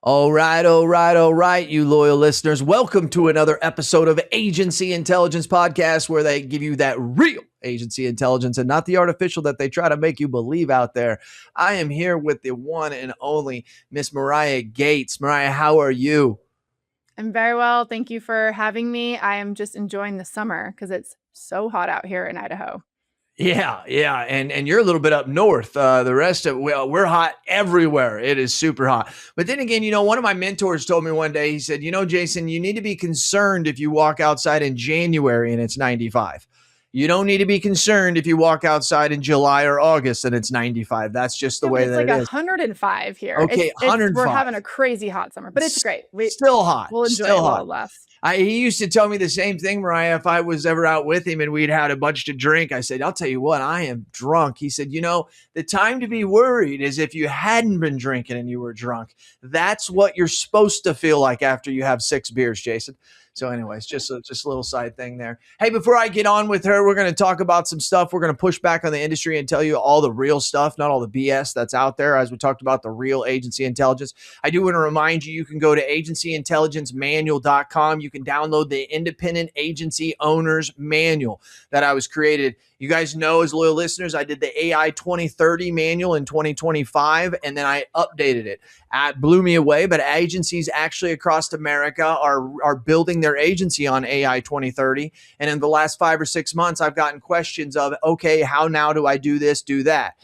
All right, all right, all right, you loyal listeners. Welcome to another episode of Agency Intelligence Podcast, where they give you that real agency intelligence and not the artificial that they try to make you believe out there. I am here with the one and only Miss Mariah Gates. Mariah, how are you? I'm very well. Thank you for having me. I am just enjoying the summer because it's so hot out here in Idaho. Yeah, and you're a little bit up north. The rest of we're hot everywhere. It is super hot. But then again, one of my mentors told me one day. He said, Jason, you need to be concerned if you walk outside in January and it's 95. You don't need to be concerned if you walk outside in July or August and it's 95. That's just the way that it's it like is. 105 here. Okay, 105. We're having a crazy hot summer, but it's great. Still hot. We'll enjoy Still it while hot. it lasts. He used to tell me the same thing, Mariah, if I was ever out with him and we'd had a bunch to drink. I said, I'll tell you what, I am drunk. He said, the time to be worried is if you hadn't been drinking and you were drunk. That's what you're supposed to feel like after you have 6 beers, Jason. So anyways, just a little side thing there. Hey, before I get on with her, we're going to talk about some stuff. We're going to push back on the industry and tell you all the real stuff, not all the BS that's out there, as we talked about the real agency intelligence. I do want to remind you, you can go to agencyintelligencemanual.com. You can download the Independent Agency Owners Manual that I was created. You guys know, as loyal listeners, I did the AI 2030 manual in 2025, and then I updated it. It blew me away, but agencies actually across America are building their agency on AI 2030. And in the last 5 or 6 months, I've gotten questions of, okay, how now do I do this, do that?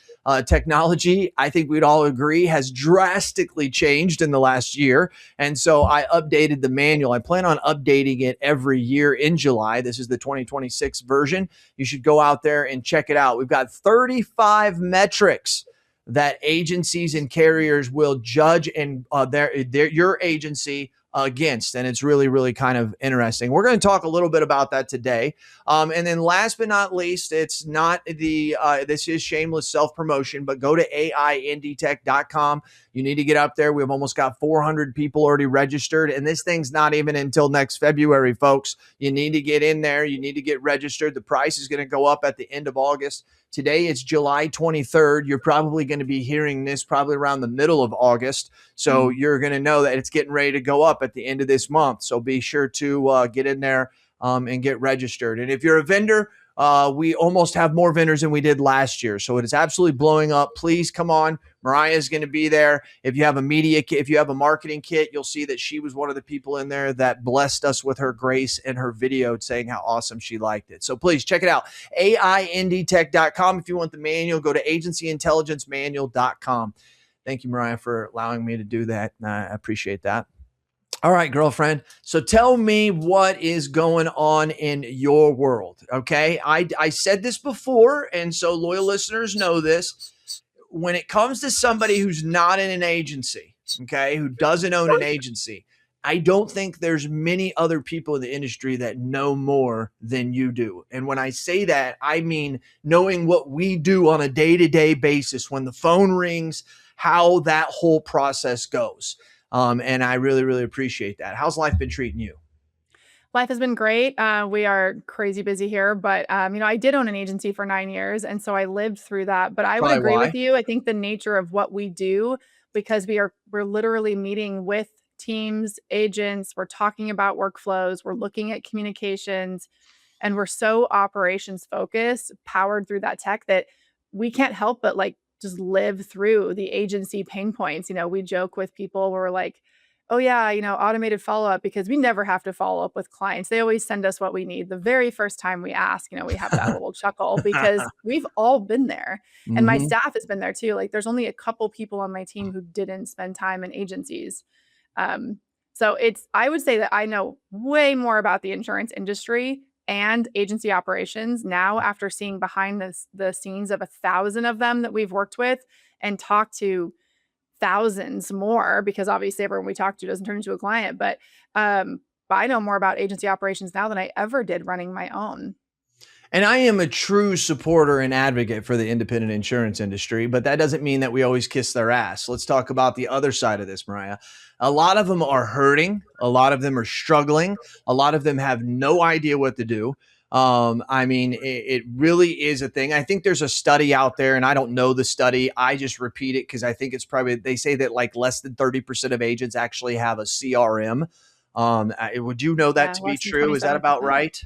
Technology, I think we'd all agree, has drastically changed in the last year. And so I updated the manual. I plan on updating it every year in July. This is the 2026 version. You should go out there and check it out. We've got 35 metrics that agencies and carriers will judge and your agency against. And it's really, really kind of interesting. We're going to talk a little bit about that today. And then last but not least, it's not this is shameless self-promotion, but go to AINDtech.com. You need to get up there. We've almost got 400 people already registered, and this thing's not even until next February, folks. You need to get in there. You need to get registered. The price is going to go up at the end of August. Today it's July 23rd. You're probably going to be hearing this probably around the middle of August. So you're going to know that it's getting ready to go up at the end of this month. So be sure to get in there and get registered. And if you're a vendor, we almost have more vendors than we did last year. So it is absolutely blowing up. Please come on. Mariah is going to be there. If you have a media kit, if you have a marketing kit, you'll see that she was one of the people in there that blessed us with her grace and her video saying how awesome she liked it. So please check it out. AINDtech.com. If you want the manual, go to agencyintelligencemanual.com. Thank you, Mariah, for allowing me to do that. I appreciate that. All right, girlfriend. So tell me what is going on in your world, okay? I said this before, and so loyal listeners know this. When it comes to somebody who's not in an agency, okay, who doesn't own an agency, I don't think there's many other people in the industry that know more than you do. And when I say that, I mean knowing what we do on a day-to-day basis, when the phone rings, how that whole process goes. And I really, really appreciate that. How's life been treating you? Life has been great. We are crazy busy here, but I did own an agency for 9 years, and so I lived through that. But I would agree with you. I think the nature of what we do, because we're literally meeting with teams, agents, we're talking about workflows, we're looking at communications, and we're so operations focused, powered through that tech, that we can't help but just live through the agency pain points. We joke with people where we're like, oh yeah, automated follow-up, because we never have to follow up with clients. They always send us what we need the very first time we ask. We have that little chuckle because we've all been there. And my staff has been there too. There's only a couple people on my team who didn't spend time in agencies. So I would say that I know way more about the insurance industry and agency operations now, after seeing behind the scenes of 1,000 of them that we've worked with and talked to thousands more, because obviously everyone we talk to doesn't turn into a client. But I know more about agency operations now than I ever did running my own. And I am a true supporter and advocate for the independent insurance industry, but that doesn't mean that we always kiss their ass. Let's talk about the other side of this, Mariah. A lot of them are hurting. A lot of them are struggling. A lot of them have no idea what to do. I mean, it really is a thing. I think there's a study out there, and I don't know the study. I just repeat it because I think it's probably, they say that like less than 30% of agents actually have a CRM. Would you know that Yeah, to be less than true? Is that about 27%. right?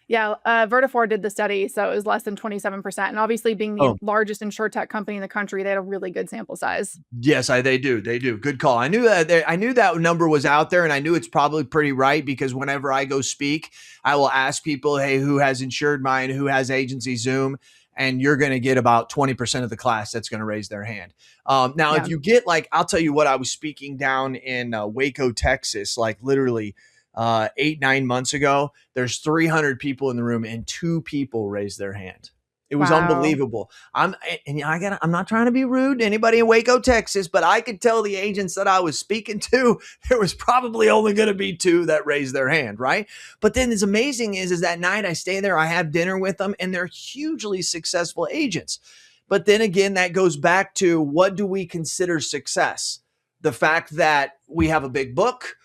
Yeah, Vertafore did the study, so it was less than 27%. And obviously, being the Oh, largest insurtech company in the country, they had a really good sample size. yes, they do. They do. Good call. I knew that. I knew that number was out there, and I knew it's probably pretty right because whenever I go speak, I will ask people, "Hey, who has insured mine? Who has agency Zoom?" And you're going to get about 20% of the class that's going to raise their hand. Now, if Yeah. you get like, I'll tell you what, I was speaking down in Waco, Texas, like literally 8, 9 months ago. There's 300 people in the room, and 2 people raised their hand. It was Wow. unbelievable. I'm not trying to be rude to anybody in Waco, Texas, but I could tell the agents that I was speaking to, there was probably only going to be 2 that raised their hand, right? But then as amazing is that night I stay there, I have dinner with them, and they're hugely successful agents. But then again, that goes back to, what do we consider success? The fact that we have a big book,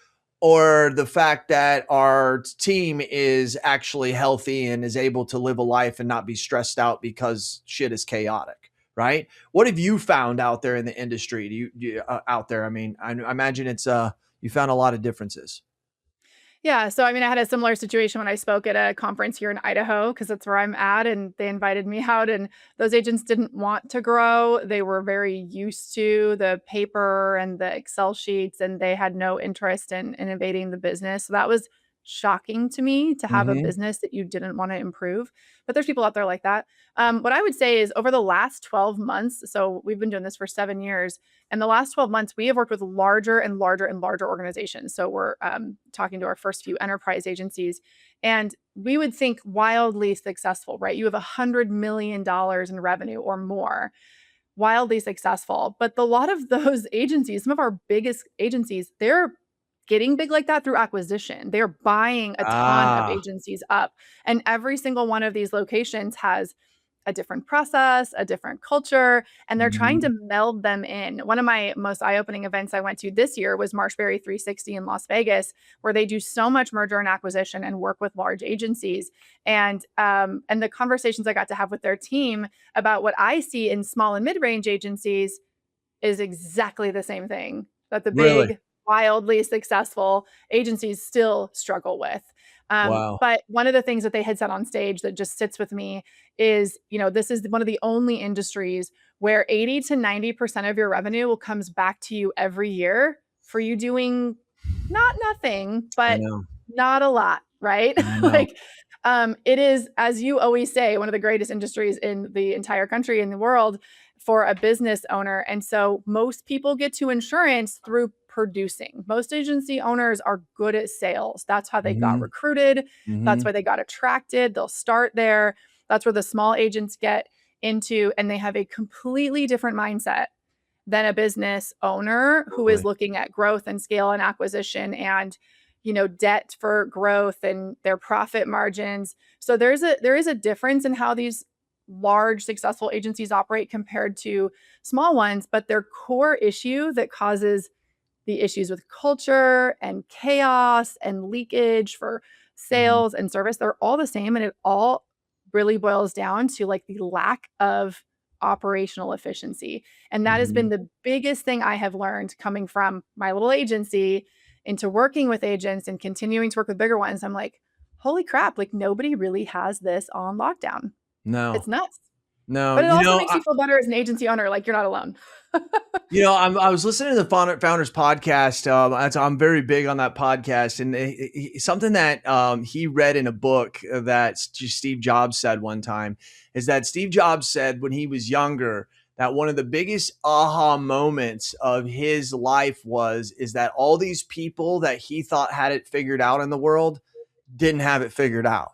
or the fact that our team is actually healthy and is able to live a life and not be stressed out because shit is chaotic, right? What have you found out there in the industry? Out there? I mean, I imagine it's you found a lot of differences. Yeah, so I mean, I had a similar situation when I spoke at a conference here in Idaho because that's where I'm at, and they invited me out, and those agents didn't want to grow. They were very used to the paper and the Excel sheets, and they had no interest in innovating the business. So that was shocking to me to have a Mm-hmm. business that you didn't want to improve. But there's people out there like that. What I would say is over the last 12 months, so we've been doing this for 7 years. In the last 12 months, we have worked with larger and larger and larger organizations. So we're talking to our first few enterprise agencies, and we would think wildly successful, right? You have $100 million in revenue or more, wildly successful. But a lot of those agencies, some of our biggest agencies, they're getting big like that through acquisition. They're buying a ton of Ah. agencies up. And every single one of these locations has a different process, a different culture, and they're trying to Mhm. meld them in. One of my most eye-opening events I went to this year was Marshberry 360 in Las Vegas, where they do so much merger and acquisition and work with large agencies. And the conversations I got to have with their team about what I see in small and mid-range agencies is exactly the same thing that the Really? big, wildly successful agencies still struggle with. Wow. But one of the things that they had said on stage that just sits with me is, this is one of the only industries where 80 to 90% of your revenue will comes back to you every year for you doing not nothing, I but know. not a lot, right? I know. Like, it is, as you always say, one of the greatest industries in the entire country, in the world, for a business owner. And so most people get to insurance through producing. Most agency owners are good at sales. That's how they got Mhm. recruited. That's Mhm. why they got attracted. They'll start there. That's where the small agents get into, and they have a completely different mindset than a business owner who is Totally. looking at growth and scale and acquisition and debt for growth and their profit margins. So there is a difference in how these large successful agencies operate compared to small ones, but their core issue that causes the issues with culture and chaos and leakage for Mhm. sales and service, they're all the same. And it all really boils down to like the lack of operational efficiency. And that has been Mhm. the biggest thing I have learned coming from my little agency into working with agents and continuing to work with bigger ones. I'm like, holy crap, like nobody really has this on lockdown. No. It's nuts. No. But it also makes you feel better as an agency owner, like you're not alone. I was listening to the Founders podcast. I'm very big on that podcast, and something that he read in a book that Steve Jobs said one time is that Steve Jobs said when he was younger that one of the biggest aha moments of his life is that all these people that he thought had it figured out in the world didn't have it figured out.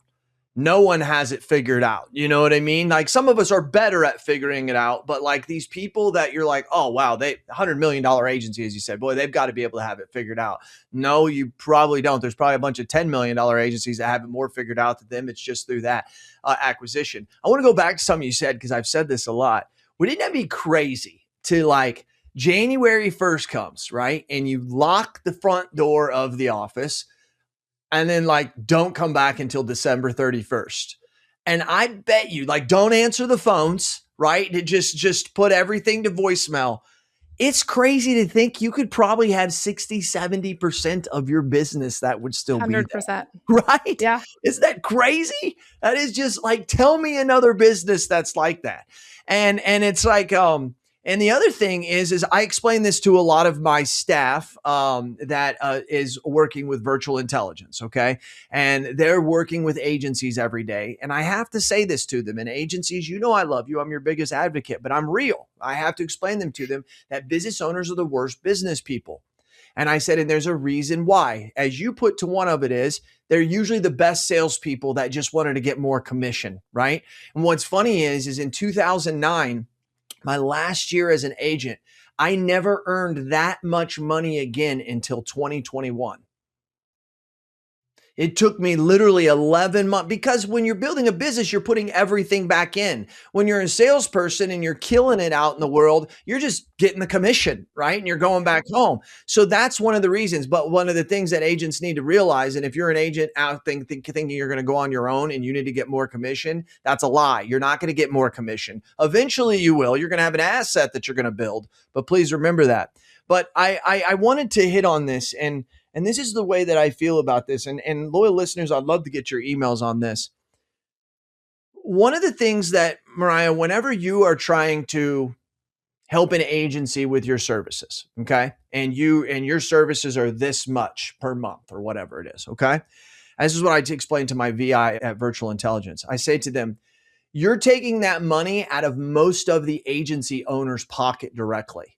No one has it figured out. You know what I mean? Like some of us are better at figuring it out, but like these people that you're like, oh wow, they $100 million agency, as you said, boy, they've got to be able to have it figured out. No, you probably don't. There's probably a bunch of $10 million agencies that have it more figured out than them. It's just through that acquisition. I want to go back to something you said because I've said this a lot. Wouldn't that be crazy to like January 1st comes, right? And you lock the front door of the office and then like don't come back until December 31st. And I bet you like don't answer the phones, right? Just put everything to voicemail. It's crazy to think you could probably have 60-70% of your business that would still be 100%. there, right? Yeah. Isn't that crazy? That is just like, tell me another business that's like that. And it's like, and the other thing is I explain this to a lot of my staff that is working with virtual intelligence, okay? And they're working with agencies every day. And I have to say this to them. And agencies, you know I love you. I'm your biggest advocate, but I'm real. I have to explain them to them that business owners are the worst business people. And I said, and there's a reason why. As you put to one of it is, they're usually the best salespeople that just wanted to get more commission, right? And what's funny is in 2009, my last year as an agent, I never earned that much money again until 2021. It took me literally 11 months because when you're building a business, you're putting everything back in. When you're a salesperson and you're killing it out in the world, you're just getting the commission, right? And you're going back home. So that's one of the reasons. But one of the things that agents need to realize, and if you're an agent out thinking you're going to go on your own and you need to get more commission, that's a lie. You're not going to get more commission. Eventually you will. You're going to have an asset that you're going to build. But please remember that. But I wanted to hit on this, and this is the way that I feel about this. And loyal listeners, I'd love to get your emails on this. One of the things that, Mariah, whenever you are trying to help an agency with your services, okay, and your services are this much per month or whatever it is, okay, this is what I explain to my VI at Virtual Intelligence. I say to them, you're taking that money out of most of the agency owner's pocket directly,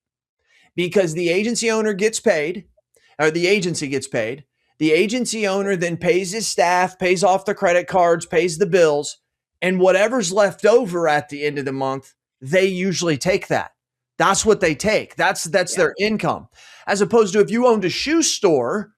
because the agency owner gets paid, or the agency gets paid. The agency owner then pays his staff, pays off the credit cards, pays the bills, and whatever's left over at the end of the month, they usually take that. That's what they take. That's their income. As opposed to if you owned a shoe store,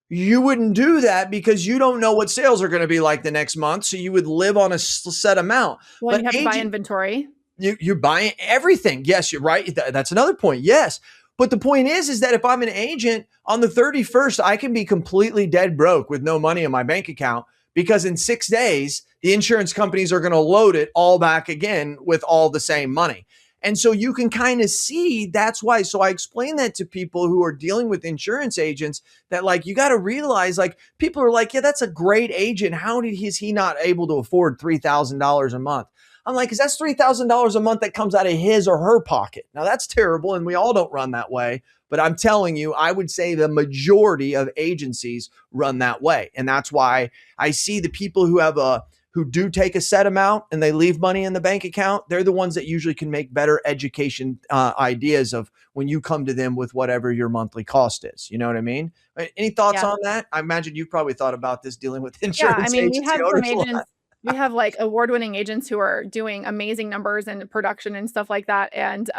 you wouldn't do that because you don't know what sales are going to be like the next month. So you would live on a set amount. Well, but you have to buy inventory. You're buying everything. Yes, you're right. That's another point. Yes. But the point is that if I'm an agent on the 31st, I can be completely dead broke with no money in my bank account because in 6 days, the insurance companies are going to load it all back again with all the same money. And so you can kind of see that's why. So I explain that to people who are dealing with insurance agents that like, you got to realize like people are like, yeah, that's a great agent. How is he not able to afford $3,000 a month? I'm like, because that's $3,000 a month that comes out of his or her pocket. Now that's terrible. And we all don't run that way. But I'm telling you, I would say the majority of agencies run that way. And that's why I see the people who do take a set amount and they leave money in the bank account. They're the ones that usually can make better education ideas of when you come to them with whatever your monthly cost is. You know what I mean? Any thoughts on that? I imagine you've probably thought about this dealing with insurance agency we have owners some agents. We have like award-winning agents who are doing amazing numbers and production and stuff like that. And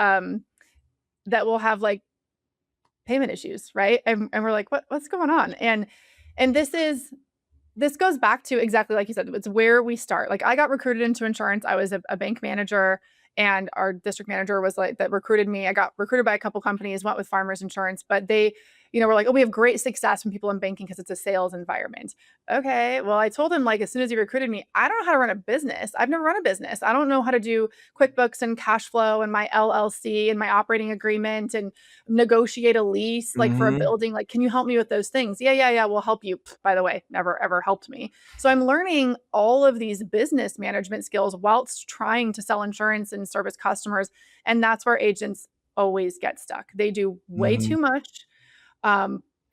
that will have like payment issues, right? And we're like, what's going on? And this goes back to exactly like you said, it's where we start. Like I got recruited into insurance. I was a bank manager and our district manager was like that recruited me. I got recruited by a couple companies, went with Farmers Insurance, but they, we're like, oh, we have great success from people in banking because it's a sales environment. Okay. Well, I told him like, as soon as he recruited me, I don't know how to run a business. I've never run a business. I don't know how to do QuickBooks and cash flow and my LLC and my operating agreement and negotiate a lease, like for a building. Like, can you help me with those things? Yeah. We'll help you. By the way, never, ever helped me. So I'm learning all of these business management skills whilst trying to sell insurance and service customers. And that's where agents always get stuck. They do way too much.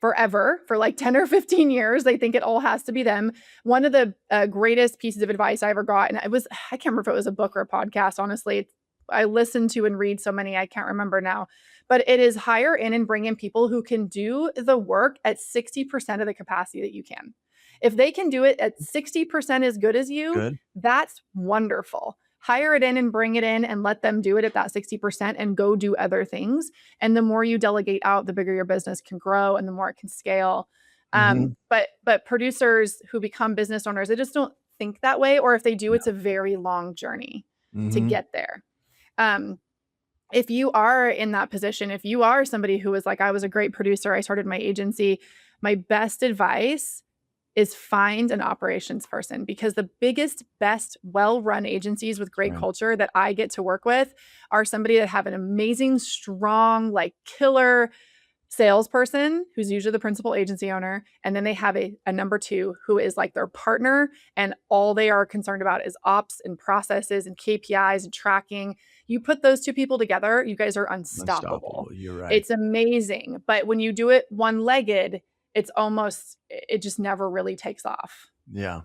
Forever for like 10 or 15 years. They think it all has to be them. One of the greatest pieces of advice I ever got, and I can't remember if it was a book or a podcast, honestly. I listen to and read so many, I can't remember now, but it is hire in and bring in people who can do the work at 60% of the capacity that you can. If they can do it at 60% as good as you, that's wonderful. Hire it in and bring it in and let them do it at that 60% and go do other things. And the more you delegate out, the bigger your business can grow and the more it can scale. But producers who become business owners, they just don't think that way. Or if they do, it's a very long journey to get there. If you are in that position, if you are somebody who was like, I was a great producer, I started my agency, my best advice is find an operations person, because the biggest, best, well-run agencies with great culture that I get to work with are somebody that have an amazing, strong, like killer salesperson who's usually the principal agency owner. And then they have a number two who is like their partner. And all they are concerned about is ops and processes and KPIs and tracking. You put those two people together, you guys are unstoppable. You're right. It's amazing. But when you do it one-legged, it just never really takes off. Yeah.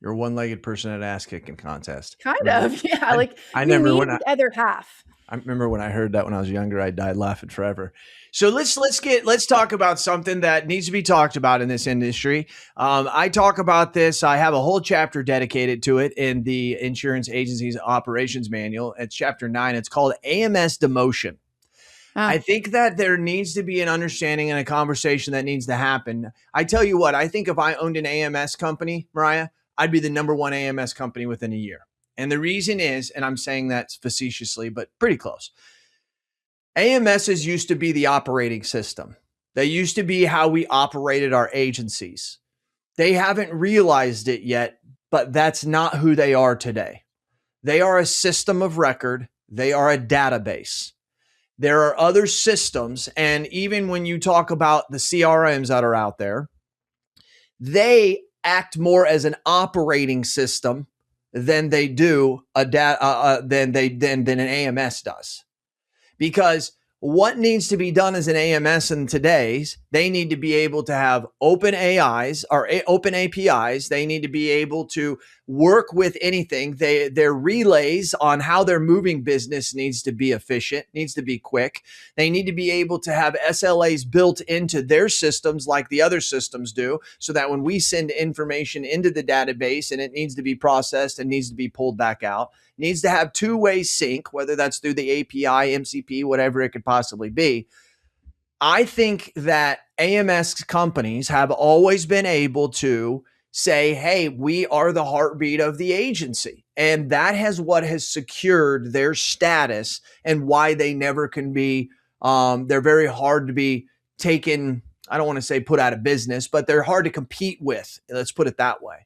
You're a one-legged person at ass kicking contest. Kind of. Yeah. I you never need the other half. I remember when I heard that when I was younger, I died laughing forever. So let's talk about something that needs to be talked about in this industry. I talk about this. I have a whole chapter dedicated to it in the Insurance Agency's Operations Manual. It's chapter 9. It's called AMS Demotion. I think that there needs to be an understanding and a conversation that needs to happen. I tell you what, I think if I owned an AMS company, Mariah, I'd be the number one AMS company within a year. And the reason is, and I'm saying that facetiously, but pretty close. AMSs used to be the operating system. They used to be how we operated our agencies. They haven't realized it yet, but that's not who they are today. They are a system of record. They are a database. There are other systems. And even when you talk about the CRMs that are out there, they act more as an operating system than they do than an AMS does. Because what needs to be done as an AMS in today's, they need to be able to have open AIs or open APIs. They need to be able to work with anything. Their relays on how they're moving business needs to be efficient, needs to be quick. They need to be able to have SLAs built into their systems like the other systems do, so that when we send information into the database and it needs to be processed and needs to be pulled back out, needs to have two-way sync, whether that's through the API, MCP, whatever it could possibly be. I think that AMS companies have always been able to say, hey, we are the heartbeat of the agency. And that has what has secured their status and why they never can be, they're very hard to be taken, I don't want to say put out of business, but they're hard to compete with. Let's put it that way.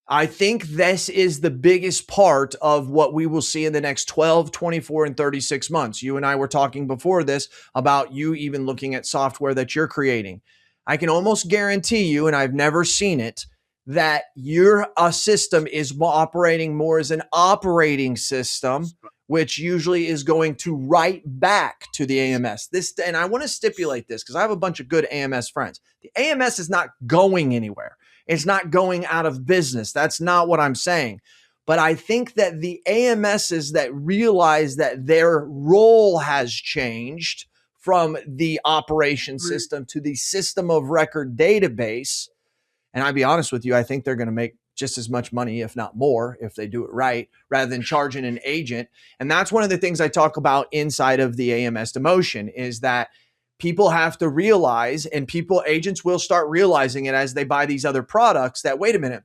I think this is the biggest part of what we will see in the next 12, 24, and 36 months. You and I were talking before this about you even looking at software that you're creating. I can almost guarantee you, and I've never seen it, that your system is operating more as an operating system, which usually is going to write back to the AMS. And I want to stipulate this because I have a bunch of good AMS friends. The AMS is not going anywhere. It's not going out of business. That's not what I'm saying. But I think that the AMSs that realize that their role has changed from the operation system to the system of record database, and I'll be honest with you, I think they're going to make just as much money, if not more, if they do it right, rather than charging an agent. And that's one of the things I talk about inside of the AMS demotion is that people have to realize, and agents will start realizing it as they buy these other products, that, wait a minute,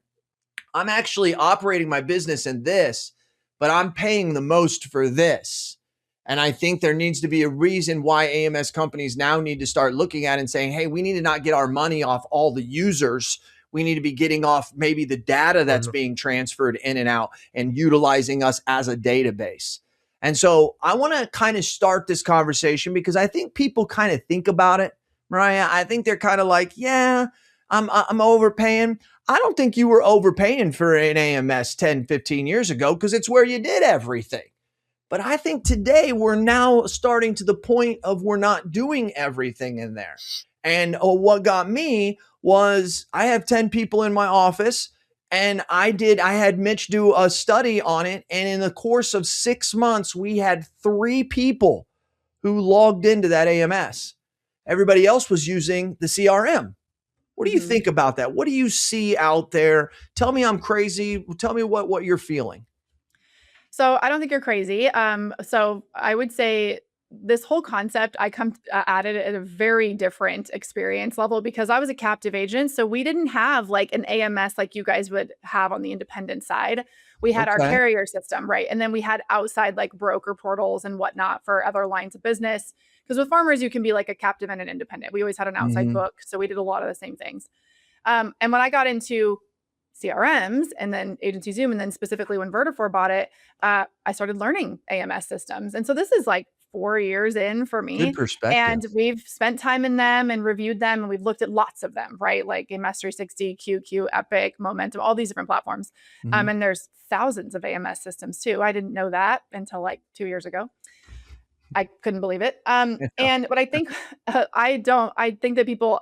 I'm actually operating my business in this, but I'm paying the most for this. And I think there needs to be a reason why AMS companies now need to start looking at it and saying, hey, we need to not get our money off all the users. We need to be getting off maybe the data that's being transferred in and out and utilizing us as a database. And so I want to kind of start this conversation because I think people kind of think about it, Mariah. I think they're kind of like, yeah, I'm overpaying. I don't think you were overpaying for an AMS 10, 15 years ago because it's where you did everything. But I think today we're now starting to the point of we're not doing everything in there. And what got me was I have 10 people in my office. And I had Mitch do a study on it. And in the course of 6 months, we had 3 people who logged into that AMS. Everybody else was using the CRM. What do you think about that? What do you see out there? Tell me I'm crazy. Tell me what you're feeling. So I don't think you're crazy. So I would say this whole concept, I come at it at a very different experience level because I was a captive agent. So we didn't have like an AMS like you guys would have on the independent side. We had our carrier system, right? And then we had outside like broker portals and whatnot for other lines of business. Because with farmers, you can be like a captive and an independent. We always had an outside book. So we did a lot of the same things. And when I got into CRMs and then Agency Zoom, and then specifically when Vertafore bought it, I started learning AMS systems. And so this is like 4 years in for Good me. perspective. And we've spent time in them and reviewed them, and we've looked at lots of them, right? Like AMS 360, QQ, Epic, Momentum, all these different platforms. And there's thousands of AMS systems too. I didn't know that until like 2 years ago. I couldn't believe it. And what I think I think that people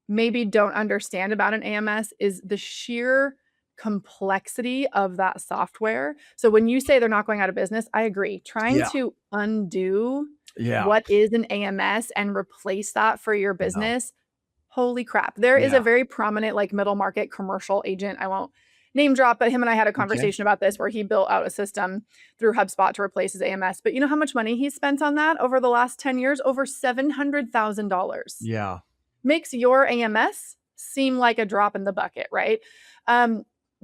maybe don't understand about an AMS is the sheer complexity of that software. So when you say they're not going out of business, I agree. Trying Yeah. to undo Yeah. what is an AMS and replace that for your No. business, holy crap. There is a very prominent like middle market commercial agent. I won't name drop, but him and I had a conversation about this where he built out a system through HubSpot to replace his AMS. But you know how much money he spent on that over the last 10 years? Over $700,000. Yeah. Makes your AMS seem like a drop in the bucket, right?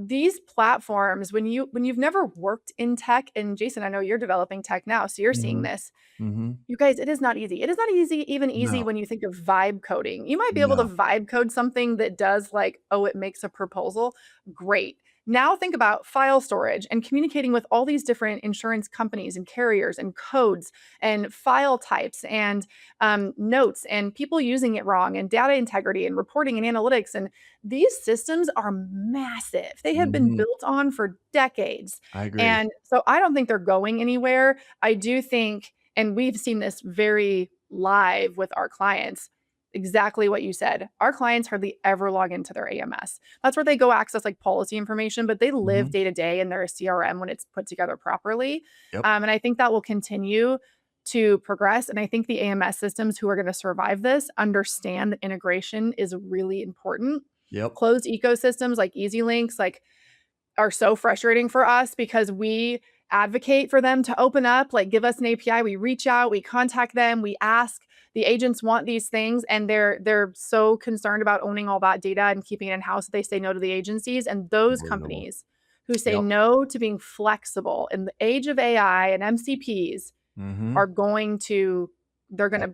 These platforms, when you've never worked in tech, and Jason, I know you're developing tech now, so you're seeing this. You guys, it is not easy. It is not even easy No. when you think of vibe coding. You might be able to No. vibe code something that does like, oh, it makes a proposal. Great. Now think about file storage and communicating with all these different insurance companies and carriers and codes and file types and notes and people using it wrong and data integrity and reporting and analytics. And these systems are massive. They have been built on for decades. I agree. And so I don't think they're going anywhere. I do think, and we've seen this very live with our clients, exactly what you said. Our clients hardly ever log into their AMS. That's where they go access like policy information, but they live day to day in their CRM when it's put together properly. And I think that will continue to progress. And I think the AMS systems who are going to survive this understand that integration is really important. Closed ecosystems like Easy Links like are so frustrating for us because we advocate for them to open up, like give us an API. We reach out, we contact them, we ask. The agents want these things, and they're so concerned about owning all that data and keeping it in house that they say no to the agencies. And those companies who say no to being flexible in the age of AI and MCPs are going to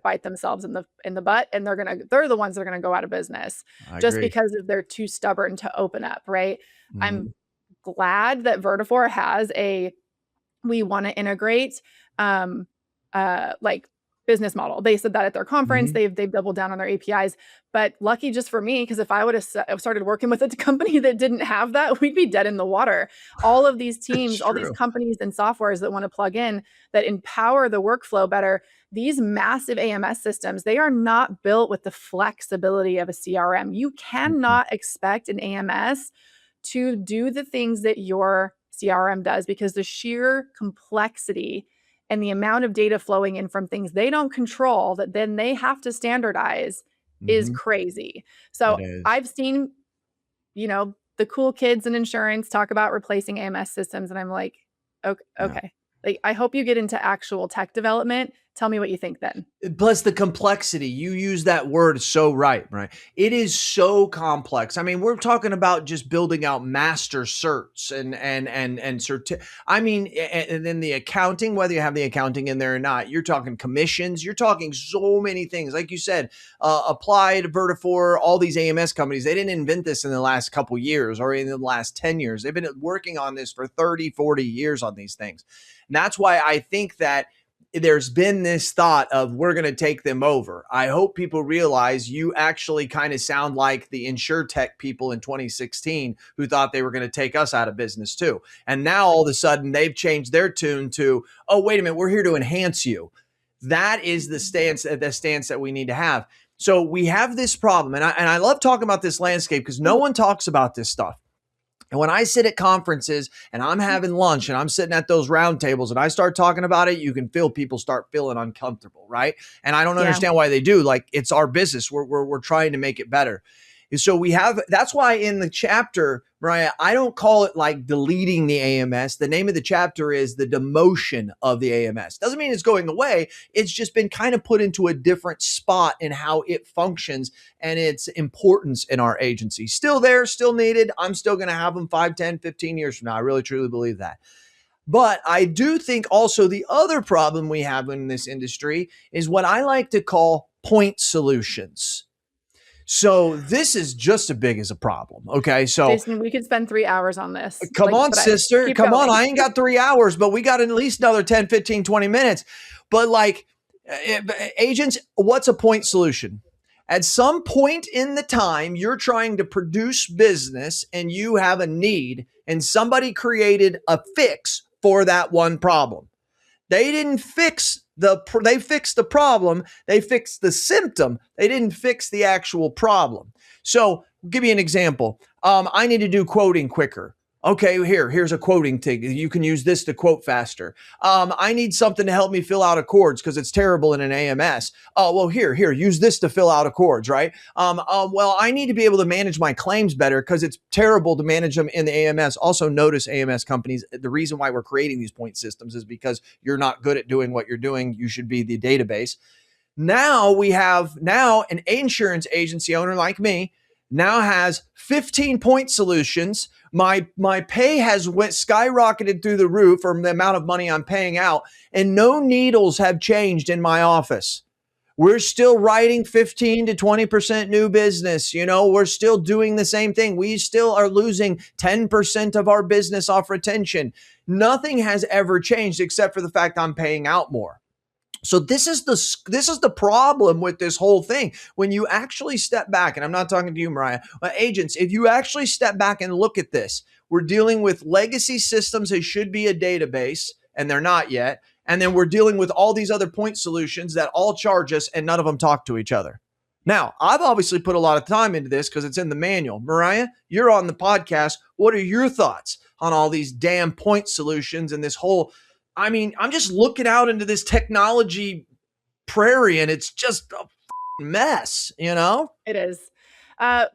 bite themselves in the butt, and they're the ones that are gonna go out of business just because if they're too stubborn to open up, right? I'm glad that Vertafore has we want to integrate like business model. They said that at their conference. They've doubled down on their APIs. But lucky just for me, because if I would have started working with a company that didn't have that, we'd be dead in the water. All of these teams, all these companies and softwares that want to plug in that empower the workflow better, these massive AMS systems, they are not built with the flexibility of a CRM. You cannot expect an AMS to do the things that your CRM does because the sheer complexity and the amount of data flowing in from things they don't control that then they have to standardize is crazy. So I've seen, the cool kids in insurance talk about replacing AMS systems. And I'm like, okay. Like, I hope you get into actual tech development. Tell me what you think then. Plus the complexity. You use that word so right? It is so complex. I mean, we're talking about just building out master certs and and then the accounting, whether you have the accounting in there or not, you're talking commissions, you're talking so many things. Like you said, Applied, Vertafore, all these AMS companies, they didn't invent this in the last couple years or in the last 10 years. They've been working on this for 30, 40 years on these things. And that's why I think that there's been this thought of we're going to take them over. I hope people realize you actually kind of sound like the InsurTech people in 2016 who thought they were going to take us out of business too. And now all of a sudden they've changed their tune to, oh, wait a minute, we're here to enhance you. That is the stance that we need to have. So we have this problem. And I love talking about this landscape because no one talks about this stuff. And when I sit at conferences and I'm having lunch and I'm sitting at those round tables and I start talking about it, you can feel people start feeling uncomfortable, right? And I don't understand why they do. Like, it's our business. We're trying to make it better. And so that's why in the chapter, Mariah, I don't call it like deleting the AMS. The name of the chapter is the demotion of the AMS. Doesn't mean it's going away. It's just been kind of put into a different spot in how it functions and its importance in our agency. Still there, still needed. I'm still going to have them 5, 10, 15 years from now. I really, truly believe that. But I do think also the other problem we have in this industry is what I like to call point solutions. So this is just as big as a problem. Okay. So Jason, we could spend 3 hours on this. come on, sister. Keep Come going. on. I ain't got 3 hours, but we got at least another 10, 15, 20 minutes. But like agents, what's a point solution? At some point in the time, you're trying to produce business and you have a need, and somebody created a fix for that one problem. They didn't they fixed the problem. They fixed the symptom. They didn't fix the actual problem. So I'll give you an example. I need to do quoting quicker. Okay, here's a quoting thing. You can use this to quote faster. I need something to help me fill out accords because it's terrible in an AMS. Oh, well, here, use this to fill out accords, right? Well, I need to be able to manage my claims better because it's terrible to manage them in the AMS. Also, notice AMS companies, the reason why we're creating these point systems is because you're not good at doing what you're doing. You should be the database. Now we have an insurance agency owner like me now has 15 point solutions. My pay has skyrocketed through the roof from the amount of money I'm paying out, and no needles have changed in my office. We're still writing 15 to 20% new business. We're still doing the same thing. We still are losing 10% of our business off retention. Nothing has ever changed except for the fact I'm paying out more. So this is the problem with this whole thing. When you actually step back, and I'm not talking to you, Mariah, but agents, if you actually step back and look at this, we're dealing with legacy systems that should be a database, and they're not yet. And then we're dealing with all these other point solutions that all charge us, and none of them talk to each other. Now, I've obviously put a lot of time into this because it's in the manual. Mariah, you're on the podcast. What are your thoughts on all these damn point solutions and this whole... I'm just looking out into this technology prairie and it's just a mess, It is.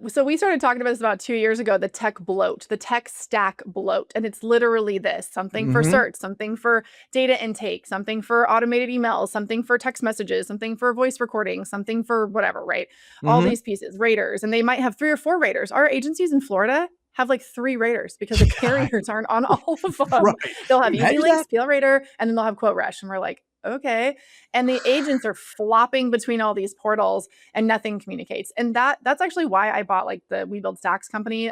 So we started talking about this about 2 years ago, the tech bloat, the tech stack bloat. And it's literally this: something for search, something for data intake, something for automated emails, something for text messages, something for voice recording, something for whatever, right? All these pieces, raters, and they might have 3 or 4 raters. Our agencies in Florida have like 3 raters because the carriers aren't on all of them. Right. They'll have Easy Links, PL Rater, and then they'll have Quote Rush. And we're like, okay. And the agents are flopping between all these portals and nothing communicates. And that's actually why I bought like the We Build Stacks company.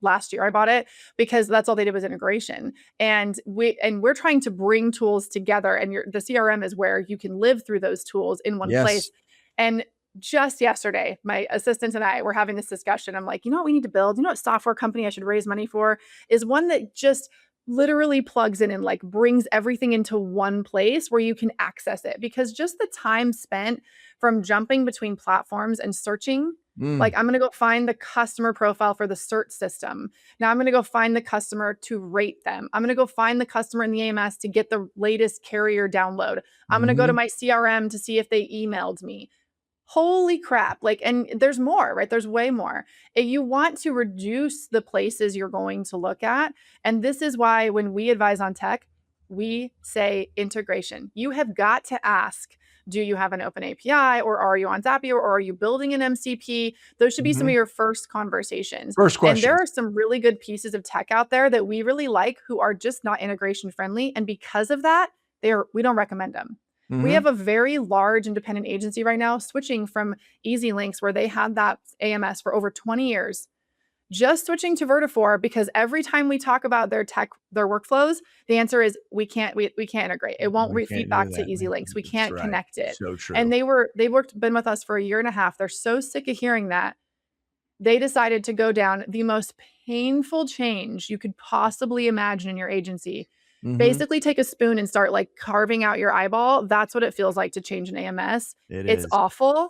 Last year I bought it because that's all they did was integration. And we're trying to bring tools together, and the CRM is where you can live through those tools in one place. And just yesterday, my assistant and I were having this discussion. I'm like, you know what we need to build? You know what software company I should raise money for? Is one that just literally plugs in and like brings everything into one place where you can access it. Because just the time spent from jumping between platforms and searching, like I'm going to go find the customer profile for the search system. Now I'm going to go find the customer to rate them. I'm going to go find the customer in the AMS to get the latest carrier download. I'm going to go to my CRM to see if they emailed me. Holy crap. And there's more, right? There's way more. You want to reduce the places you're going to look at. And this is why when we advise on tech, we say integration. You have got to ask, do you have an open API, or are you on Zapier, or are you building an MCP? Those should be some of your first conversations. First question. And there are some really good pieces of tech out there that we really like who are just not integration friendly. And because of that, we don't recommend them. We have a very large independent agency right now switching from Easy Links, where they had that AMS for over 20 years, just switching to Vertafore because every time we talk about their tech, their workflows, the answer is we can't integrate. It won't feed back to Easy Links. We can't connect it. So true. And been with us for 1.5 years. They're so sick of hearing that. They decided to go down the most painful change you could possibly imagine in your agency. Basically take a spoon and start like carving out your eyeball. That's what it feels like to change an AMS. It's awful.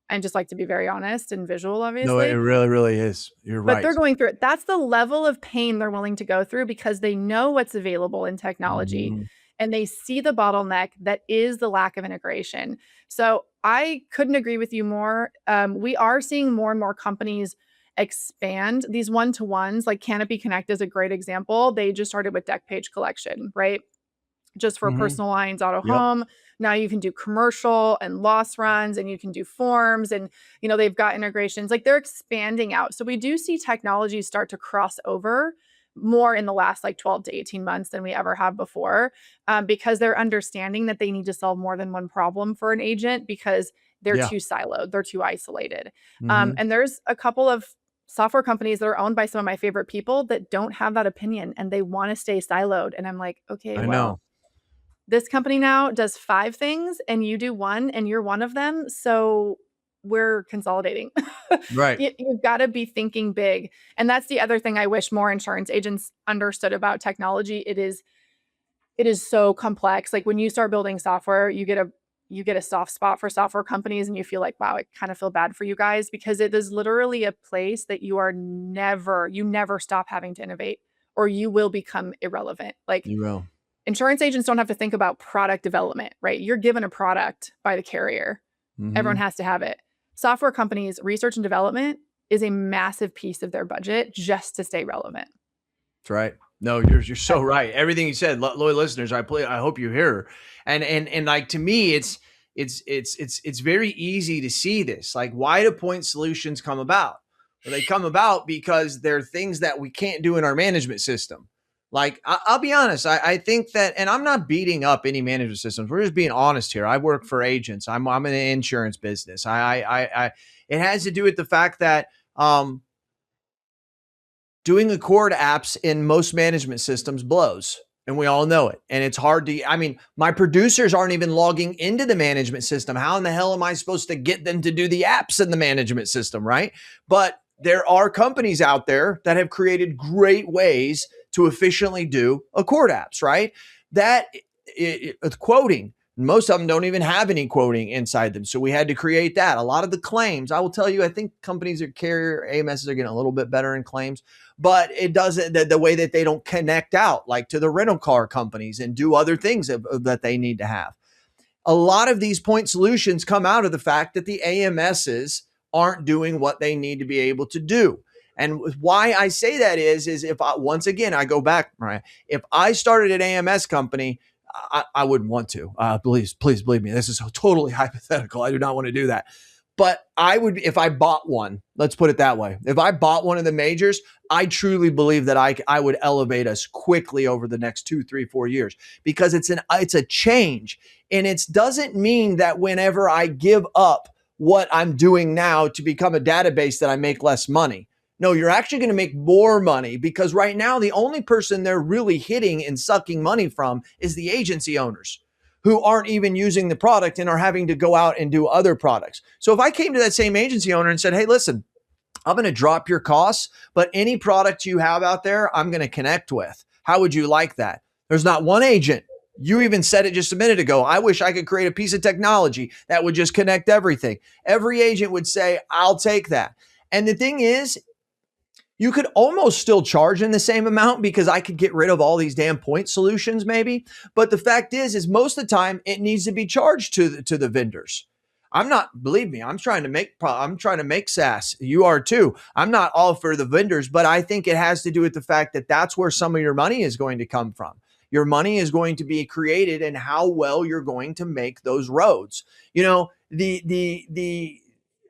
And just like to be very honest and visual, obviously. No, it really, really is. You're right. But they're going through it. That's the level of pain they're willing to go through because they know what's available in technology and they see the bottleneck that is the lack of integration. So I couldn't agree with you more. We are seeing more and more companies expand these one-to-ones. Like Canopy Connect is a great example. They just started with deck page collection, right? Just for personal lines, auto home. Now you can do commercial and loss runs, and you can do forms, and they've got integrations. Like they're expanding out. So we do see technology start to cross over more in the last like 12 to 18 months than we ever have before, because they're understanding that they need to solve more than one problem for an agent, because they're too siloed, they're too isolated. Mm-hmm. And there's a couple of software companies that are owned by some of my favorite people that don't have that opinion and they want to stay siloed. And I'm like, okay, well, this company now does 5 things and you do 1 and you're one of them. So we're consolidating. Right. You've got to be thinking big. And that's the other thing I wish more insurance agents understood about technology. It is so complex. Like when you start building software, you get a soft spot for software companies and you feel like, wow, I kind of feel bad for you guys because it is literally a place that you never stop having to innovate or you will become irrelevant. Like you will. Insurance agents don't have to think about product development, right? You're given a product by the carrier. Mm-hmm. Everyone has to have it. Software companies, research and development is a massive piece of their budget just to stay relevant. That's right. No, you're so right. Everything you said, loyal listeners, I hope you hear. And like to me, it's very easy to see this. Like, why do point solutions come about? Well, they come about because they're things that we can't do in our management system. Like, I'll be honest, I think that, and I'm not beating up any management systems. We're just being honest here. I work for agents. I'm in the insurance business. It has to do with the fact that doing Accord apps in most management systems blows. And we all know it. And it's hard to, I mean, my producers aren't even logging into the management system. How in the hell am I supposed to get them to do the apps in the management system, right? But there are companies out there that have created great ways to efficiently do Accord apps, right? That quoting, most of them don't even have any quoting inside them. So we had to create that. A lot of the claims, I will tell you, I think companies that carrier AMSs are getting a little bit better in claims, but it doesn't, the way that they don't connect out like to the rental car companies and do other things that they need to have. A lot of these point solutions come out of the fact that the AMSs aren't doing what they need to be able to do. And why I say that is if once again, I go back, Mariah, if I started an AMS company, I wouldn't want to. Please believe me. This is totally hypothetical. I do not want to do that. But I would, if I bought one, let's put it that way. If I bought one of the majors, I truly believe that I would elevate us quickly over the next 2, 3, 4 years because it's a change. And it doesn't mean that whenever I give up what I'm doing now to become a database that I make less money. No, you're actually going to make more money because right now, the only person they're really hitting and sucking money from is the agency owners who aren't even using the product and are having to go out and do other products. So if I came to that same agency owner and said, hey, listen, I'm going to drop your costs, but any product you have out there, I'm going to connect with. How would you like that? There's not one agent. You even said it just a minute ago. I wish I could create a piece of technology that would just connect everything. Every agent would say, I'll take that. And the thing is, you could almost still charge in the same amount because I could get rid of all these damn point solutions maybe. But the fact is most of the time it needs to be charged to the vendors. I'm not, believe me, I'm trying to make SaaS. You are too. I'm not all for the vendors, but I think it has to do with the fact that that's where some of your money is going to come from. Your money is going to be created in how well you're going to make those roads. You know,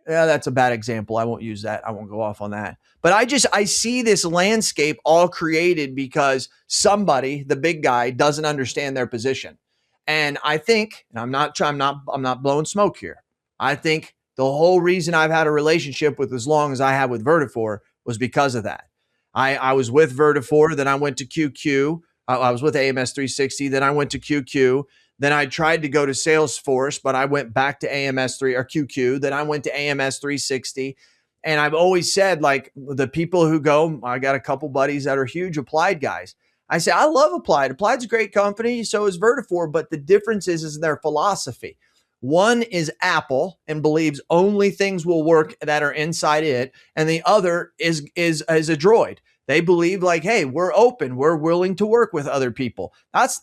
that's a bad example. I won't use that. I won't go off on that. But I see this landscape all created because somebody, the big guy, doesn't understand their position. And I think, and I'm not blowing smoke here. I think the whole reason I've had a relationship with as long as I have with Vertafore was because of that. I was with Vertafore, then I went to QQ. I was with AMS 360, then I went to QQ. Then I tried to go to Salesforce, but I went back to AMS 3 or QQ. Then I went to AMS 360. And I've always said, like, the people who go, I got a couple buddies that are huge Applied guys. I say, I love Applied. Applied's a great company. So is Vertafore. But the difference is their philosophy. One is Apple and believes only things will work that are inside it. And the other is a Droid. They believe like, hey, we're open. We're willing to work with other people. That's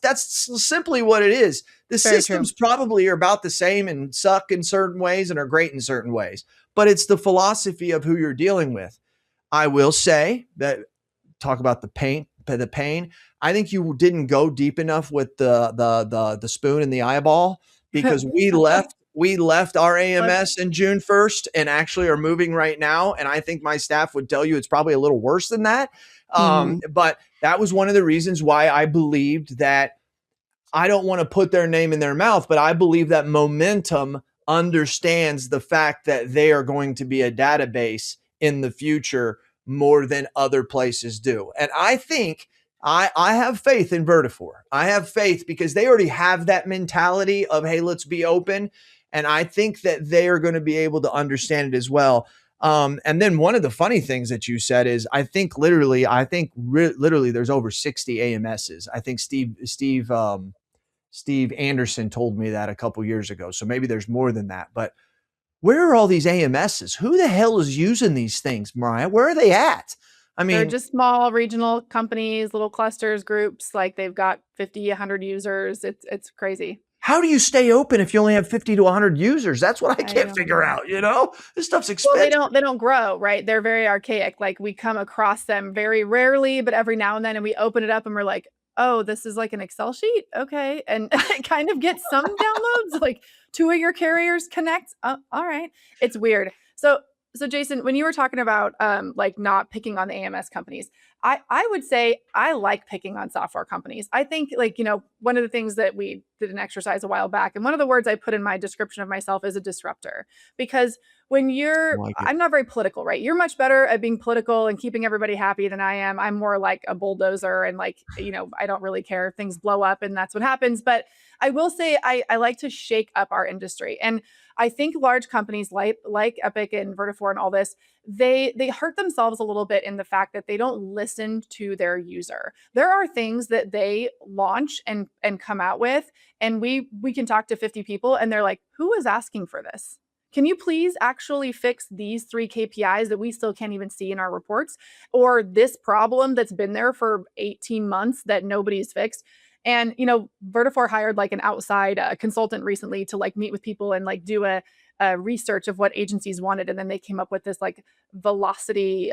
simply what it is. The Very systems true. probably are about the same and suck in certain ways and are great in certain ways. But it's the philosophy of who you're dealing with. I will say that, talk about the pain. I think you didn't go deep enough with the spoon in the eyeball because we left our AMS in June 1st and actually are moving right now. And I think my staff would tell you it's probably a little worse than that. But that was one of the reasons why I believed that. I don't want to put their name in their mouth, but I believe that momentum understands the fact that they are going to be a database in the future more than other places do. And I think I have faith in Vertafore. I have faith because they already have that mentality of, hey, let's be open. And I think that they are going to be able to understand it as well. And then one of the funny things that you said is, I think literally there's over 60 AMSs. I think Steve Anderson told me that a couple years ago. So maybe there's more than that. But where are all these AMSs? Who the hell is using these things, Mariah? Where are they at? I mean, they're just small regional companies, little clusters, groups. Like they've got 50, 100 users. It's crazy. How do you stay open if you only have 50 to 100 users? That's what I can't figure out. This stuff's expensive. Well, they don't grow, right? They're very archaic. Like we come across them very rarely, but every now and then, and we open it up and we're like, oh, this is like an Excel sheet. Okay. And it kind of gets some downloads, like 2 of your carriers connect. All right. It's weird. So Jason, when you were talking about like not picking on the AMS companies, I would say I like picking on software companies. I think like, one of the things that we did an exercise a while back, and one of the words I put in my description of myself is a disruptor, because when I'm not very political, right? You're much better at being political and keeping everybody happy than I am. I'm more like a bulldozer and like, I don't really care if things blow up and that's what happens. But I will say I like to shake up our industry. And I think large companies like Epic and Vertafore and all this, they hurt themselves a little bit in the fact that they don't listen to their user. There are things that they launch and come out with, and we can talk to 50 people and they're like, who is asking for this? Can you please actually fix these 3 KPIs that we still can't even see in our reports, or this problem that's been there for 18 months that nobody's fixed? And, Vertafore hired like an outside consultant recently to like meet with people and like do a research of what agencies wanted. And then they came up with this like velocity,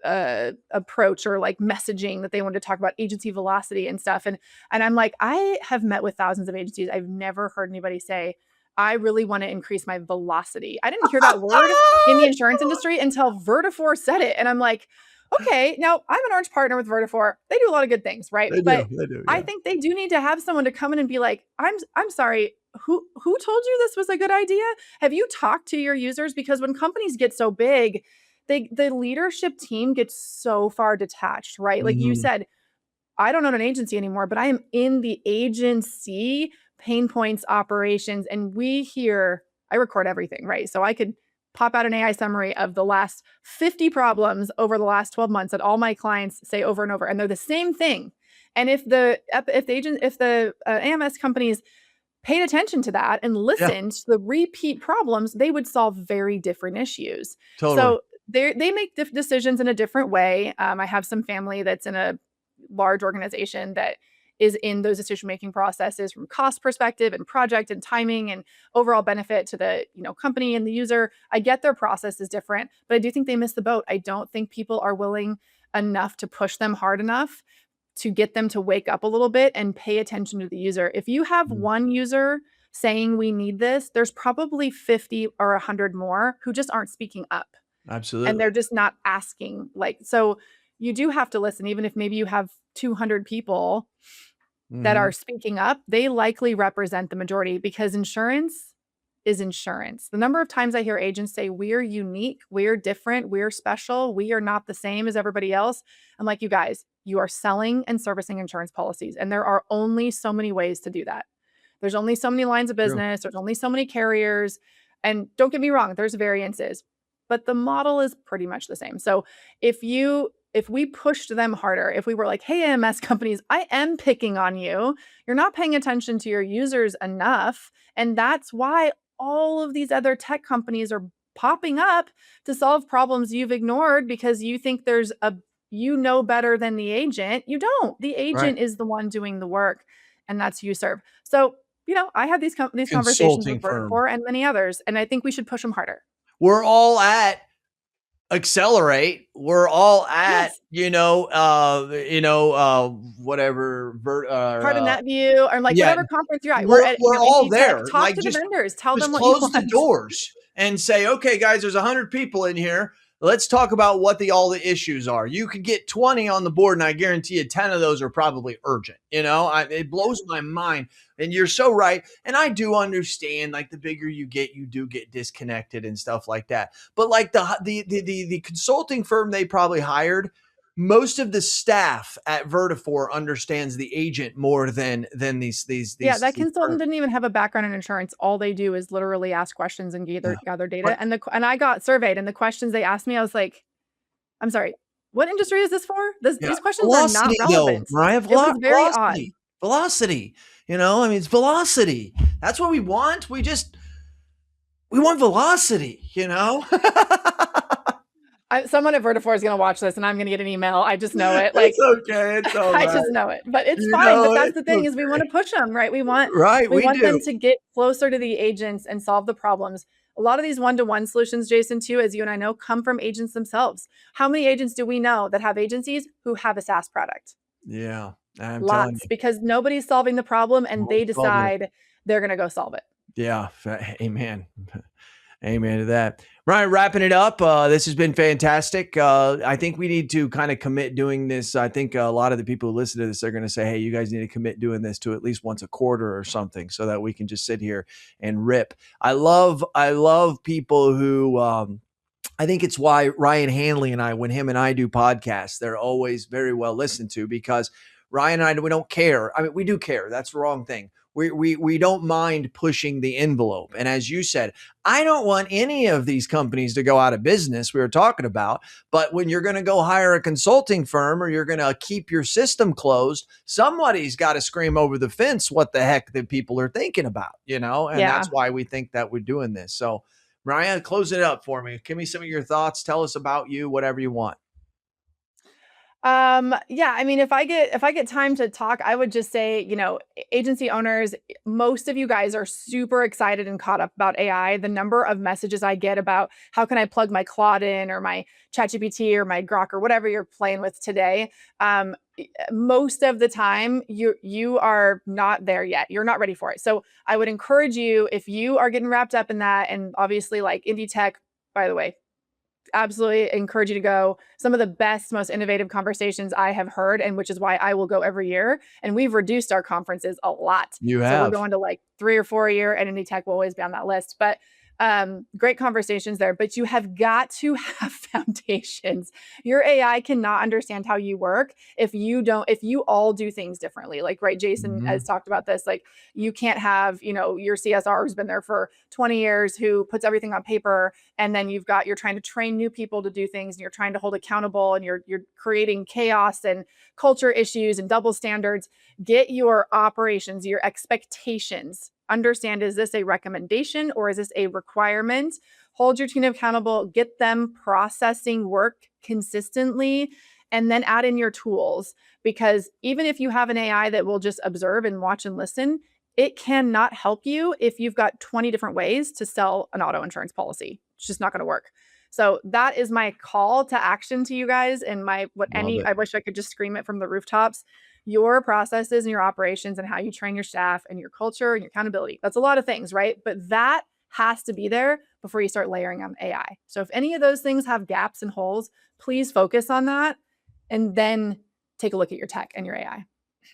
approach or like messaging that they wanted to talk about agency velocity and stuff. And I'm like, I have met with thousands of agencies. I've never heard anybody say, I really want to increase my velocity. I didn't hear that word in the insurance industry until Vertafore said it. And I'm like, okay, now I'm an orange partner with Vertafore. They do a lot of good things, right? They do, yeah. I think they do need to have someone to come in and be like, I'm sorry, who told you this was a good idea? Have you talked to your users? Because when companies get so big, the leadership team gets so far detached, right? Like you said, I don't own an agency anymore, but I am in the agency pain points operations, and I record everything, right? So I could pop out an AI summary of the last 50 problems over the last 12 months that all my clients say over and over, and they're the same thing. And if the AMS companies paid attention to that and listened to the repeat problems, they would solve very different issues. Totally. So they make decisions in a different way. I have some family that's in a large organization that is in those decision-making processes from cost perspective and project and timing and overall benefit to the company and the user. I get their process is different, but I do think they missed the boat. I don't think people are willing enough to push them hard enough to get them to wake up a little bit and pay attention to the user. If you have one user saying we need this, there's probably 50 or 100 more who just aren't speaking up. Absolutely. And they're just not asking. So you do have to listen, even if maybe you have 200 people that are speaking up, they likely represent the majority, because insurance is insurance. The number of times I hear agents say, we're unique, we're different, we're special, we are not the same as everybody else. I'm like, you guys, you are selling and servicing insurance policies. And there are only so many ways to do that. There's only so many lines of business. There's only so many carriers. And don't get me wrong, there's variances, but the model is pretty much the same. So if we pushed them harder, if we were like, hey, AMS companies, I am picking on you. You're not paying attention to your users enough. And that's why all of these other tech companies are popping up to solve problems you've ignored, because you think there's better than the agent. You don't. The agent is the one doing the work, and that's who you serve. So, I have these conversations with Vertafore and many others, and I think we should push them harder. We're all at Accelerate. We're all at, whatever. Part of NetView or whatever conference you're at. We're all there. Talk to the vendors. Tell them what you want. want. Close the doors and say, okay, guys, there's 100 people in here. let's talk about what all the issues are. You could get 20 on the board, and I guarantee you 10 of those are probably urgent. It blows my mind. And you're so right. And I do understand, like, the bigger you get, you do get disconnected and stuff like that. But like the consulting firm they probably hired, most of the staff at Vertifor understands the agent more than these. Yeah, that These consultant firms. didn't even have a background in insurance. All they do is literally ask questions and Yeah. gather data. But And I got surveyed, and the questions they asked me, I was like, I'm sorry, what industry is this for? yeah, These questions are not velocity though, relevant. Mariah, It was very odd. velocity. I mean, it's velocity. That's what we want. We want velocity. Someone at Vertifor is going to watch this, and I'm going to get an email. I just know it. Like, It's okay. It's all I right. just know it, but it's You fine. But know that's it. the thing is we want to push them, right? We want them to get closer to the agents and solve the problems. A lot of these one-to-one solutions, Jason, too, as you and I know, come from agents themselves. How many agents do we know that have agencies who have a SaaS product? Yeah, I'm telling Lots, you. because nobody's solving the problem and they Solving it. decide they're going to go solve it. Yeah. Amen. Amen to that. Ryan, wrapping it up. This has been fantastic. I think we need to kind of commit doing this. I think a lot of the people who listen to this are going to say, hey, you guys need to commit doing this to at least once a quarter or something so that we can just sit here and rip. I love people who, I think it's why Ryan Hanley and I, when him and I do podcasts, they're always very well listened to, because Ryan and I, we don't care. I mean, we do care. That's the wrong thing. We don't mind pushing the envelope. And as you said, I don't want any of these companies to go out of business we were talking about. But when you're going to go hire a consulting firm or you're going to keep your system closed, somebody's got to scream over the fence what the heck that people are thinking about, and that's why we think that we're doing this. So, Mariah, close it up for me. Give me some of your thoughts. Tell us about you, whatever you want. Yeah, I mean, if I get time to talk, I would just say, agency owners, most of you guys are super excited and caught up about AI. The number of messages I get about how can I plug my Claude in or my ChatGPT or my Grok or whatever you're playing with today. Most of the time you are not there yet. You're not ready for it. So I would encourage you, if you are getting wrapped up in that, and obviously like indie tech, by the way, absolutely encourage you to go. Some of the best, most innovative conversations I have heard, and which is why I will go every year. And we've reduced our conferences a lot. You So we're have. going to like 3 or 4 a year, and Indie Tech will always be on that list. But great conversations there. But you have got to have foundations. Your AI cannot understand how you work if you all do things differently. Like, right, Jason has talked about this. Like, you can't have, your CSR who's been there for 20 years who puts everything on paper, and then you're trying to train new people to do things, and you're trying to hold accountable, and you're creating chaos and culture issues and double standards. Get your operations, your expectations. Understand, is this a recommendation or is this a requirement? Hold your team accountable, get them processing work consistently, and then add in your tools. Because even if you have an AI that will just observe and watch and listen, it cannot help you if you've got 20 different ways to sell an auto insurance policy. It's just not going to work. So that is my call to action to you guys. And I wish I could just scream it from the rooftops. Your processes and your operations and how you train your staff and your culture and your accountability. That's a lot of things, right? But that has to be there before you start layering on AI. So if any of those things have gaps and holes, please focus on that and then take a look at your tech and your AI.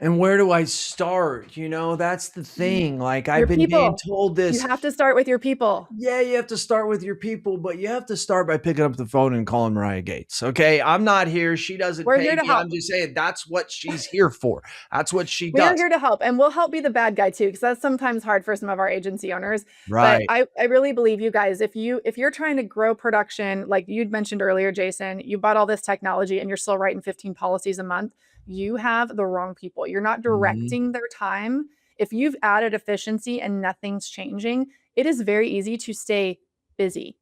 And where do I start? That's the thing. Like, I've been being told this. You have to start with your people. Yeah, you have to start with your people, but you have to start by picking up the phone and calling Mariah Gates. Okay, I'm not here. She doesn't We're pay here to me. help. I'm just saying that's what she's here for. That's what she does. We're here to help, and we'll help be the bad guy too, because that's sometimes hard for some of our agency owners. Right. But I really believe you guys, if you're trying to grow production, like you'd mentioned earlier, Jason, you bought all this technology and you're still writing 15 policies a month, you have the wrong people. You're not directing their time. If you've added efficiency and nothing's changing, it is very easy to stay busy.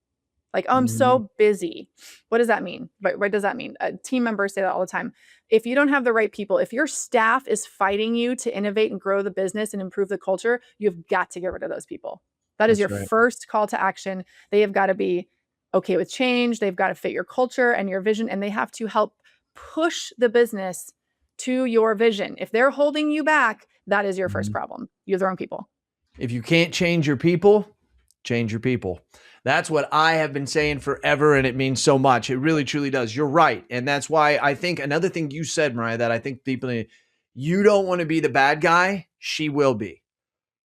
Like, oh, I'm so busy. What does that mean? What does that mean? Team members say that all the time. If you don't have the right people, if your staff is fighting you to innovate and grow the business and improve the culture, you've got to get rid of those people. That is your first call to action. They have got to be okay with change. They've got to fit your culture and your vision, and they have to help push the business to your vision. If they're holding you back, that is your first problem. You have the wrong people. If you can't change your people, Change your people. That's what I have been saying forever, and it means so much. It really, truly does. You're right. And that's why I think another thing you said, Mariah, that I think people, you don't want to be the bad guy. She will be.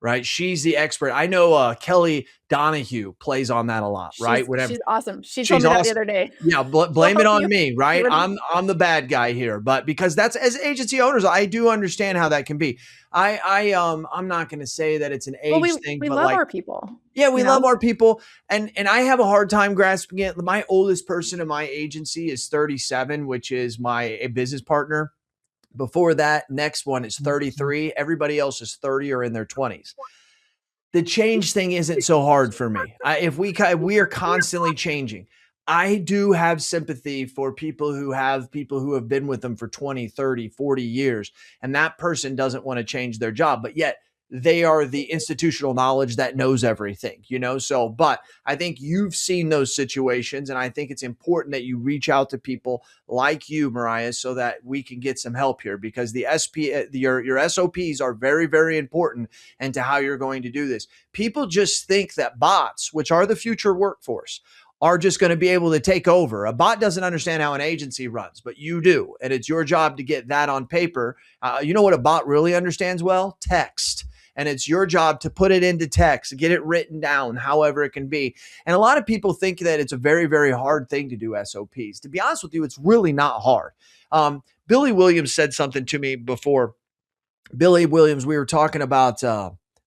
Right. She's the expert. I know Kelly Donahue plays on that a lot, right? Whenever She's awesome. She told she's me that the awesome. other day. Yeah, blame it on me, right? I'm the bad guy here, but because that's, as agency owners, I do understand how that can be. I'm not going to say that it's an Well, age thing, we but love like, our people. yeah, we love our people, and I have a hard time grasping it. My oldest person in my agency is 37, which is my business partner. Before that, next one is 33. Everybody else is 30 or in their 20s. The change thing isn't so hard for me. If we are constantly changing. I do have sympathy for people who have been with them for 20, 30, 40 years, and that person doesn't want to change their job, but yet they are the institutional knowledge that knows everything, So, but I think you've seen those situations, and I think it's important that you reach out to people like you, Mariah, so that we can get some help here, because your SOPs are very, very important into how you're going to do this. People just think that bots, which are the future workforce, are just going to be able to take over. A bot doesn't understand how an agency runs, but you do. And it's your job to get that on paper. You know what a bot really understands well? Text. And it's your job to put it into text, get it written down, however it can be. And a lot of people think that it's a very, very hard thing to do SOPs. To be honest with you, it's really not hard. Billy Williams said something to me before. Billy Williams, we were talking about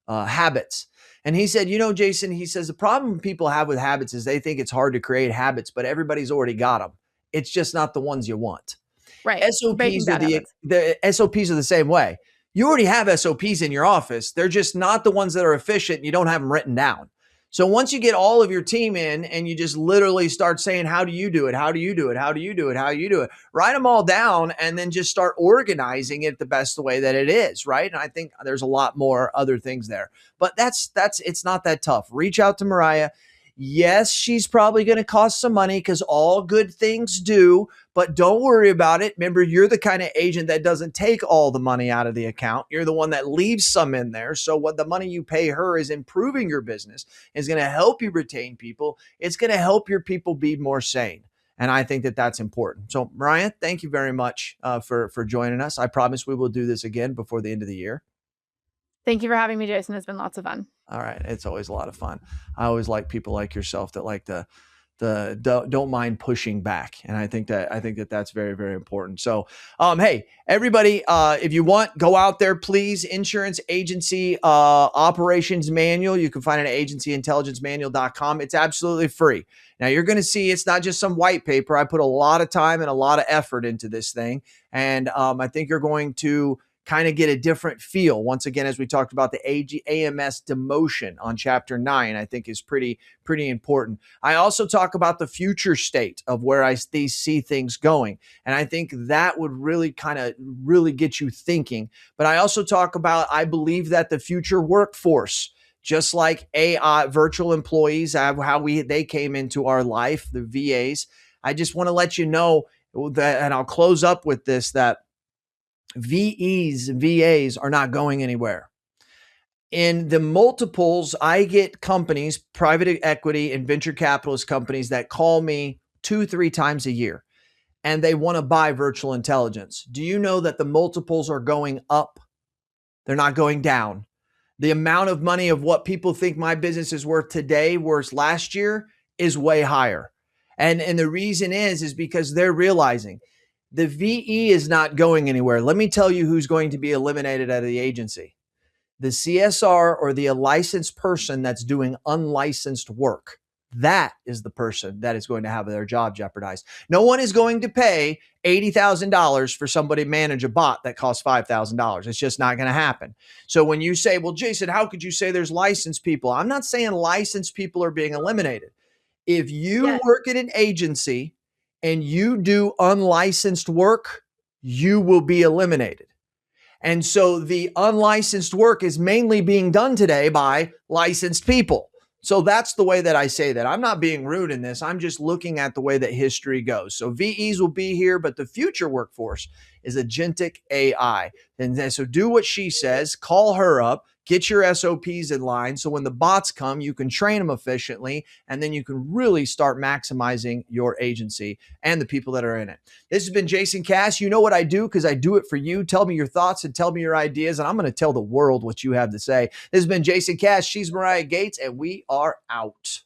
habits. And he said, Jason, he says, the problem people have with habits is they think it's hard to create habits, but everybody's already got them. It's just not the ones you want. Right. SOPs are the SOPs are the same way. You already have SOPs in your office. They're just not the ones that are efficient. And you don't have them written down. So once you get all of your team in and you just literally start saying, how do you do it? How do you do it? How do you do it? How do you do it? Write them all down and then just start organizing it the best way that it is. Right. And I think there's a lot more other things there, but it's not that tough. Reach out to Mariah. Yes, she's probably going to cost some money because all good things do, but don't worry about it. Remember, you're the kind of agent that doesn't take all the money out of the account. You're the one that leaves some in there. So what the money you pay her is improving your business, is going to help you retain people. It's going to help your people be more sane. And I think that that's important. So Mariah, thank you very much for joining us. I promise we will do this again before the end of the year. Thank you for having me, Jason. It's been lots of fun. All right. It's always a lot of fun. I always like people like yourself that like don't mind pushing back. And I think that that's very, very important. So, hey, everybody, if you want, go out there, please. Insurance agency operations manual. You can find it at agencyintelligencemanual.com. It's absolutely free. Now you're going to see it's not just some white paper. I put a lot of time and a lot of effort into this thing. And I think you're going to kind of get a different feel. Once again, as we talked about the AMS demotion on chapter 9, I think is pretty important. I also talk about the future state of where I see things going. And I think that would really get you thinking. But I also talk about, I believe that the future workforce, just like AI virtual employees, they came into our life, the VAs. I just want to let you know that, and I'll close up with this, that VAs are not going anywhere. In the multiples, I get companies, private equity and venture capitalist companies that call me 2-3 times a year, and they want to buy virtual intelligence. Do you know that the multiples are going up? They're not going down. The amount of money of what people think my business is worth today versus last year is way higher. And the reason is because they're realizing the VE is not going anywhere. Let me tell you who's going to be eliminated out of the agency. The CSR, or the licensed person that's doing unlicensed work. That is the person that is going to have their job jeopardized. No one is going to pay $80,000 for somebody to manage a bot that costs $5,000. It's just not going to happen. So when you say, well, Jason, how could you say there's licensed people? I'm not saying licensed people are being eliminated. If you work at an agency and you do unlicensed work, you will be eliminated. And so the unlicensed work is mainly being done today by licensed people. So that's the way that I say that. I'm not being rude in this. I'm just looking at the way that history goes. So VEs will be here, but the future workforce is agentic AI. And so do what she says, call her up, Get your SOPs in line so when the bots come, you can train them efficiently, and then you can really start maximizing your agency and the people that are in it. This has been Jason Cass. You know what I do because I do it for you. Tell me your thoughts and tell me your ideas, and I'm going to tell the world what you have to say. This has been Jason Cass. She's Mariah Gates, and we are out.